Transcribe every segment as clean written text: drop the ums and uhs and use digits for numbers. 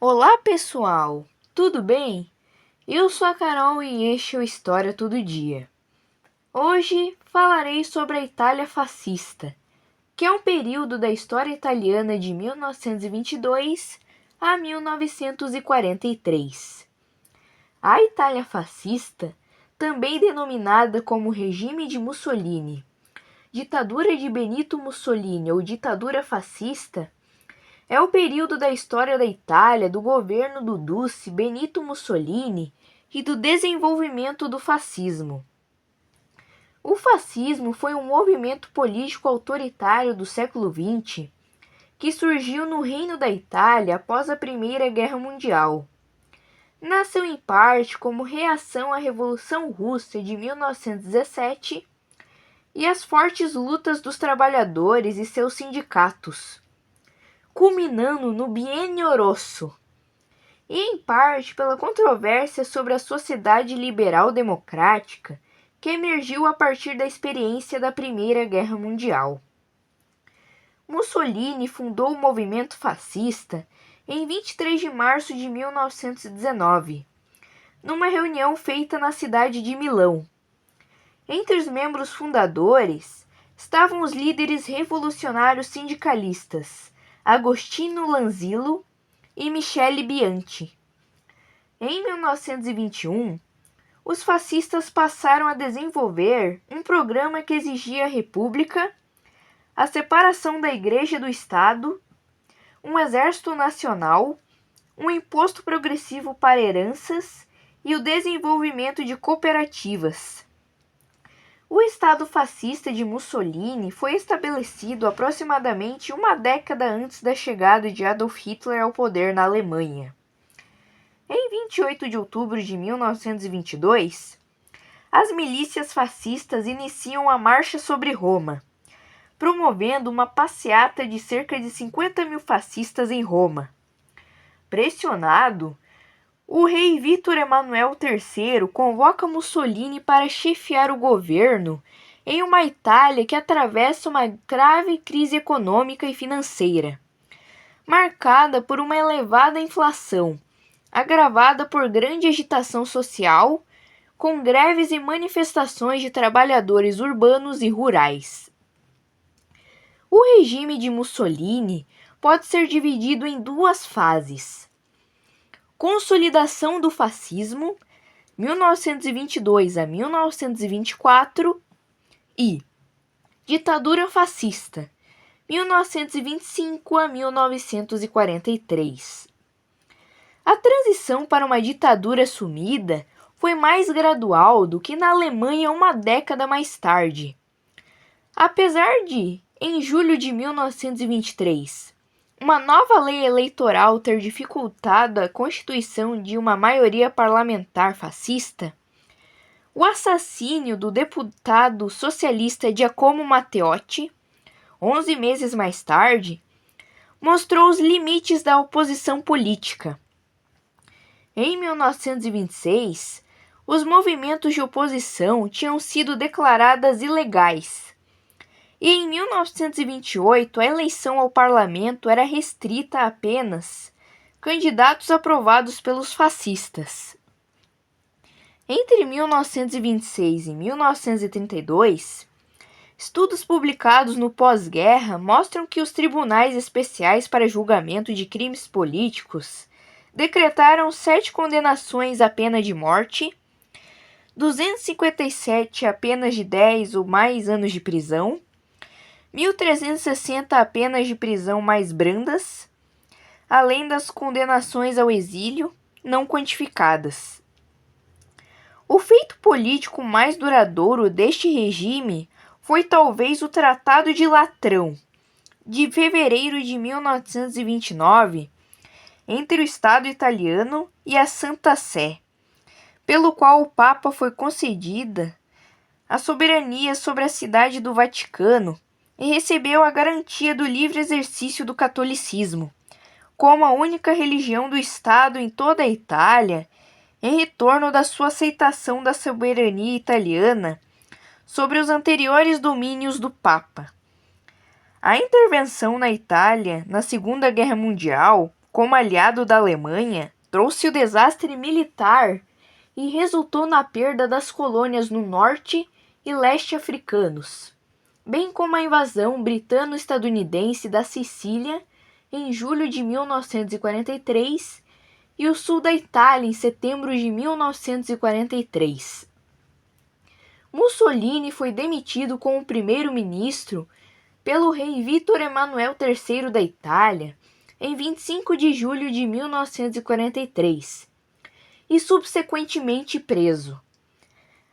Olá pessoal, tudo bem? Eu sou a Carol e este é o História Todo Dia. Hoje falarei sobre a Itália fascista, que é um período da história italiana de 1922 a 1943. A Itália fascista, também denominada como regime de Mussolini, ditadura de Benito Mussolini ou ditadura fascista, é o período da história da Itália do governo do Duce Benito Mussolini e do desenvolvimento do fascismo. O fascismo foi um movimento político autoritário do século XX que surgiu no Reino da Itália após a Primeira Guerra Mundial. Nasceu em parte como reação à Revolução Russa de 1917 e às fortes lutas dos trabalhadores e seus sindicatos, culminando no Biênio Rosso, e em parte pela controvérsia sobre a sociedade liberal democrática que emergiu a partir da experiência da Primeira Guerra Mundial. Mussolini fundou o movimento fascista em 23 de março de 1919, numa reunião feita na cidade de Milão. Entre os membros fundadores estavam os líderes revolucionários sindicalistas Agostino Lanzillo e Michele Bianchi. Em 1921, os fascistas passaram a desenvolver um programa que exigia a república, a separação da igreja do Estado, um exército nacional, um imposto progressivo para heranças e o desenvolvimento de cooperativas. O Estado fascista de Mussolini foi estabelecido aproximadamente uma década antes da chegada de Adolf Hitler ao poder na Alemanha. Em 28 de outubro de 1922, as milícias fascistas iniciam a Marcha sobre Roma, promovendo uma passeata de cerca de 50 mil fascistas em Roma. Pressionado, o rei Vítor Emanuel III convoca Mussolini para chefiar o governo em uma Itália que atravessa uma grave crise econômica e financeira, marcada por uma elevada inflação, agravada por grande agitação social, com greves e manifestações de trabalhadores urbanos e rurais. O regime de Mussolini pode ser dividido em duas fases: consolidação do fascismo, 1922 a 1924, e ditadura fascista, 1925 a 1943. A transição para uma ditadura assumida foi mais gradual do que na Alemanha uma década mais tarde. Apesar de, em julho de 1923, uma nova lei eleitoral ter dificultado a constituição de uma maioria parlamentar fascista, o assassínio do deputado socialista Giacomo Matteotti, 11 meses mais tarde, mostrou os limites da oposição política. Em 1926, os movimentos de oposição tinham sido declarados ilegais. E em 1928, a eleição ao parlamento era restrita a apenas candidatos aprovados pelos fascistas. Entre 1926 e 1932, estudos publicados no pós-guerra mostram que os tribunais especiais para julgamento de crimes políticos decretaram 7 condenações à pena de morte, 257 a penas de 10 ou mais anos de prisão, 1.360 a penas de prisão mais brandas, além das condenações ao exílio não quantificadas. O feito político mais duradouro deste regime foi talvez o Tratado de Latrão, de fevereiro de 1929, entre o Estado italiano e a Santa Sé, pelo qual o Papa foi concedida a soberania sobre a cidade do Vaticano e recebeu a garantia do livre exercício do catolicismo, como a única religião do Estado em toda a Itália, em retorno da sua aceitação da soberania italiana sobre os anteriores domínios do Papa. A intervenção na Itália na Segunda Guerra Mundial como aliado da Alemanha, trouxe o desastre militar e resultou na perda das colônias no norte e leste africanos, bem como a invasão britano-estadunidense da Sicília em julho de 1943 e o sul da Itália em setembro de 1943. Mussolini foi demitido como primeiro-ministro pelo rei Vítor Emanuel III da Itália em 25 de julho de 1943 e subsequentemente preso.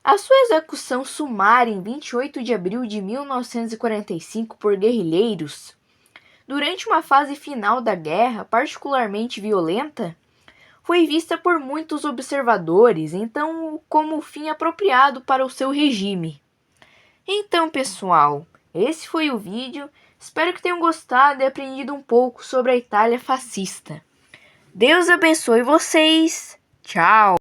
A sua execução sumária em 28 de abril de 1945 por guerrilheiros, durante uma fase final da guerra particularmente violenta, foi vista por muitos observadores, então, como fim apropriado para o seu regime. Então, pessoal, esse foi o vídeo. Espero que tenham gostado e aprendido um pouco sobre a Itália fascista. Deus abençoe vocês. Tchau!